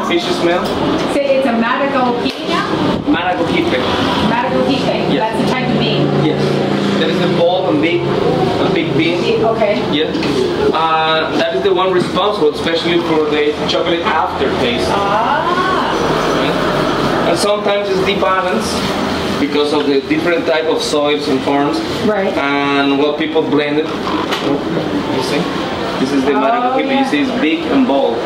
Fishy smell? Say it's a Matagalpa. Matagalpa. Matagalpa. Yes. That's the type of bean. Yes. That is the bold and big bean. Okay. Yes. That is the one responsible, especially for the chocolate aftertaste. Ah. Right? And sometimes it's debalanced because of the different type of soils and farms. Right. And what people blend it. You see? This is the Matagalpa. Yeah. You see, it's big and bold.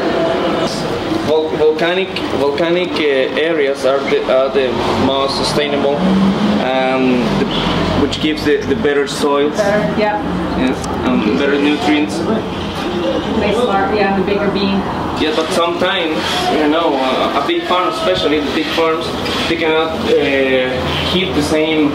Volcanic areas are the most sustainable, which gives the better soils. Better, yeah. Yes, better nutrients. They smart, yeah, the bigger bean. Yeah, but sometimes, you know, a big farm, especially the big farms, they cannot keep the same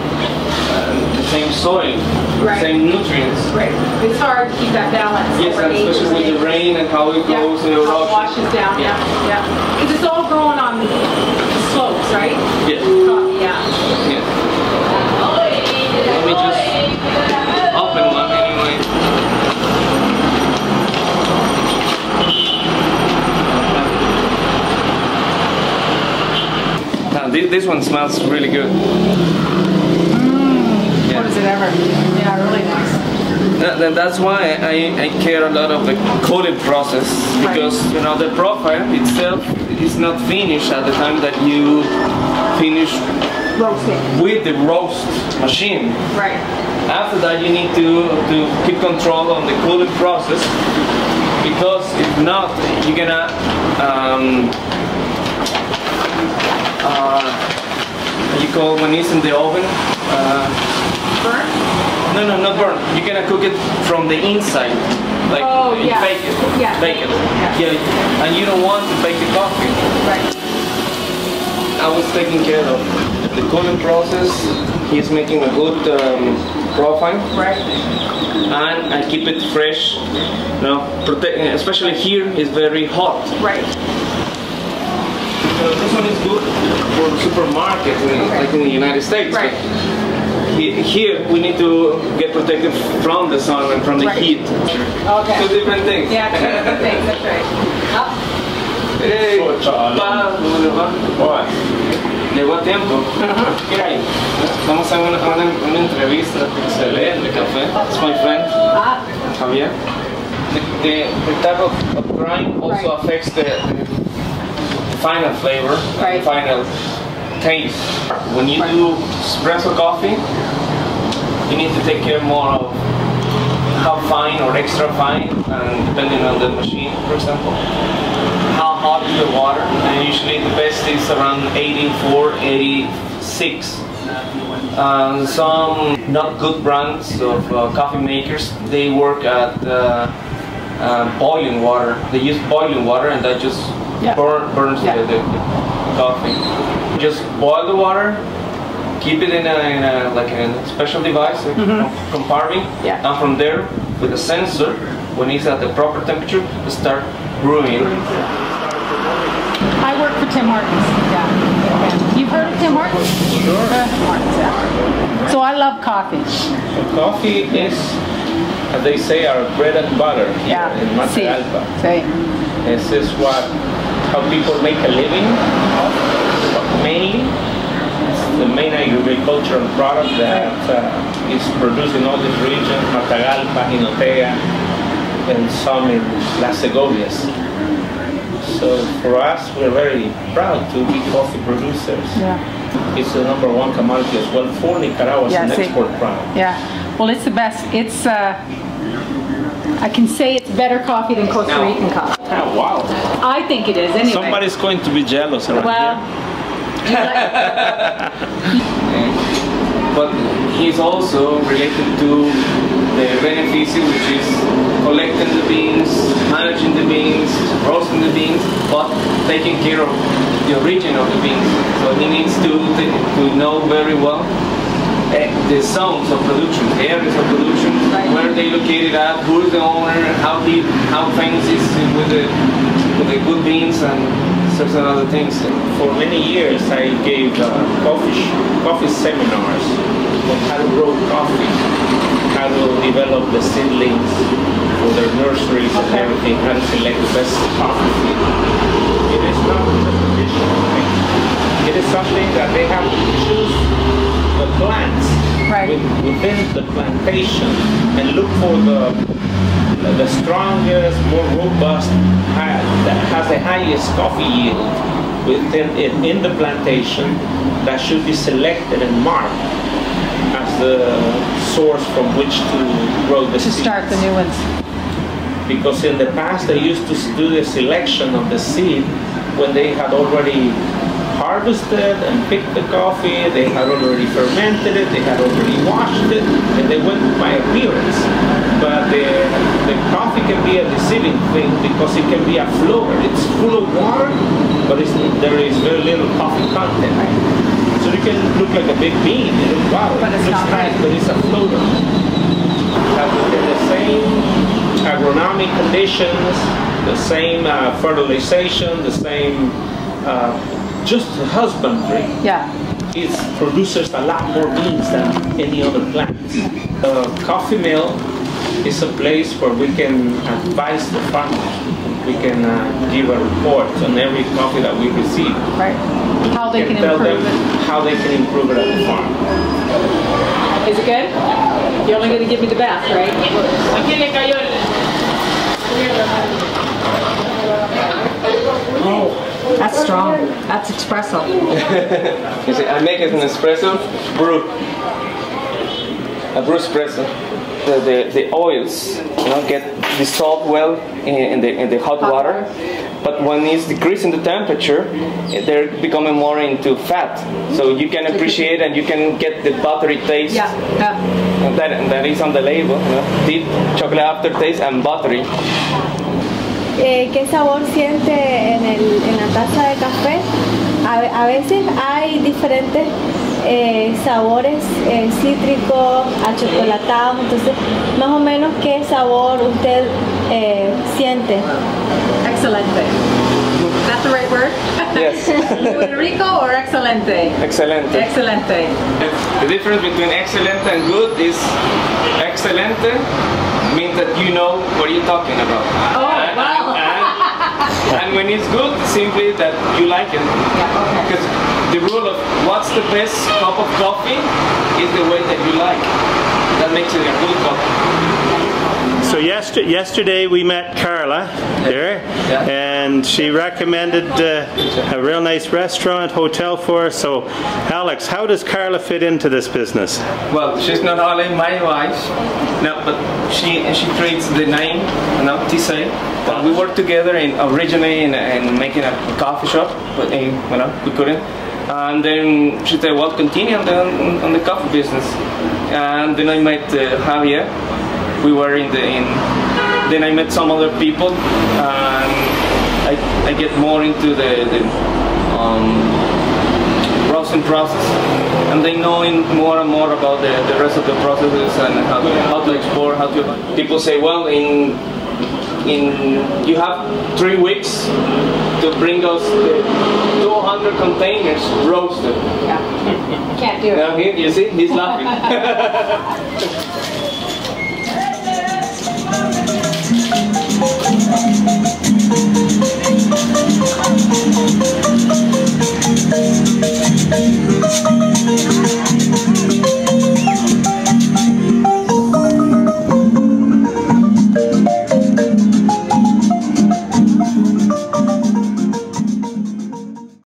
soil, right. The same nutrients. Right. It's hard to keep that balance. Yes, and especially with the rain and how it goes, the erosion. Washes down. Yeah, yeah. Because it's all growing on the slopes, right? Yeah. Coffee, yeah. Yeah. Let me just open one anyway. This one smells really good. What is it ever? Yeah, really nice. That's why I care a lot of the cooling process, because you know the profile itself is not finished at the time that you finish roasting with the roast machine. Right. After that, you need to keep control on the cooling process, because if not, you're gonna you call when it's in the oven. Burn? No, not burn. You're gonna cook it from the inside, like bake it. Yeah. Bake it. Yeah. And you don't want to bake the coffee. Right. I was taking care of the cooling process. He's making a good profile. Right. And I keep it fresh. No, especially here it's very hot. Right. This one is good for the supermarket, like in the United States. Right. Here we need to get protected from the sun and from the heat. Okay. Two different things. Yeah, two different things. That's right. Hey, ¿cómo le va? Llegó a tiempo. ¿Qué hay? Vamos a una entrevista excelente café. It's my friend, Javier. The type of grind also affects the final flavor, the final taste. When you do espresso coffee, you need to take care more of how fine or extra fine, and depending on the machine, for example, how hot is the water. And usually the best is around 84, 86. Some not good brands of coffee makers, they work at boiling water. They use boiling water, and that just burns the coffee. Just boil the water, keep it in a like a special device, compartment, and from there, with a sensor, when it's at the proper temperature, start brewing. I work for Tim Hortons. Yeah. You've heard of Tim Hortons? Sure. Hortons, yeah. So I love coffee. So coffee is, as they say, our bread and butter here in Matagalpa. This is how people make a living off, mainly. It's the main agricultural product that is produced in all these regions, Matagalpa, Hinotea, and some in Las Segovias. So for us, we're very proud to be coffee producers. Yeah. It's the #1 commodity as well for Nicaragua as an export product. Yeah. Well, it's the best. It's I can say it's better coffee than Costa Rican coffee. Oh, wow. I think it is anyway. Somebody's going to be jealous around here. But he's also related to the beneficio, which is collecting the beans, managing the beans, roasting the beans, but taking care of the origin of the beans. So he needs to know very well the zones of production, the areas of production, where they located at, who is the owner, how famous is with the good beans and certain other things. For many years I gave coffee seminars on how to grow coffee, how to develop the seedlings for their nurseries and everything, how to select the best coffee seed. It is not a traditional thing. It is something that they have to choose the plants within the plantation and look for the strongest, more robust, that has the highest coffee yield in the plantation, that should be selected and marked as the source from which to grow the seeds. To start the new ones. Because in the past they used to do the selection of the seed when they had already harvested and picked the coffee, they had already fermented it, they had already washed it, and they went by appearance. But the coffee can be a deceiving thing because it can be a floater. It's full of water, but there is very little coffee content. So it can look like a big bean. It looks, wow, it looks nice, but it's a floater. The same agronomic conditions, the same fertilization, the same just husbandry. Yeah. It produces a lot more beans than any other plant. The coffee mill is a place where we can advise the farmers. We can give a report on every coffee that we receive. Right. How they can tell improve them it. how they can improve it at the farm. Is it good? You're only going to give me the best, right? Oh. That's strong. That's espresso. You see, I make it an espresso brew. A brew espresso. The oils, get dissolved well in the hot water. But when it's decreasing the temperature, they're becoming more into fat. So you can appreciate and you can get the buttery taste. Yeah. That is on the label. Deep chocolate aftertaste and buttery. ¿Qué sabor siente en la taza de café? A veces hay diferentes sabores cítricos, achocolatados, entonces más o menos qué sabor usted siente. Excelente. That's the right word? Yes. Muy rico or excelente? Excelente. Excelente. The difference between excelente and good is excelente means that you know what you're talking about. Oh, wow. And when it's good, simply that you like it. Yeah, okay. Because the rule of what's the best cup of coffee is the way that you like. That makes it a good coffee. So yesterday we met Carla there, and she recommended a real nice restaurant, hotel for us. So Alex, how does Carla fit into this business? Well, she's not only my wife, no, but she creates the name, Tisay. But we worked together originally in making a coffee shop, but we couldn't. And then she said, well, continue on the coffee business. And then I met Javier. We were then I met some other people, and I get more into the roasting process, and they know more and more about the rest of the processes and how to export, people say, well, you have 3 weeks to bring us the 200 containers roasted. Yeah. Can't do it. Now you see, he's laughing.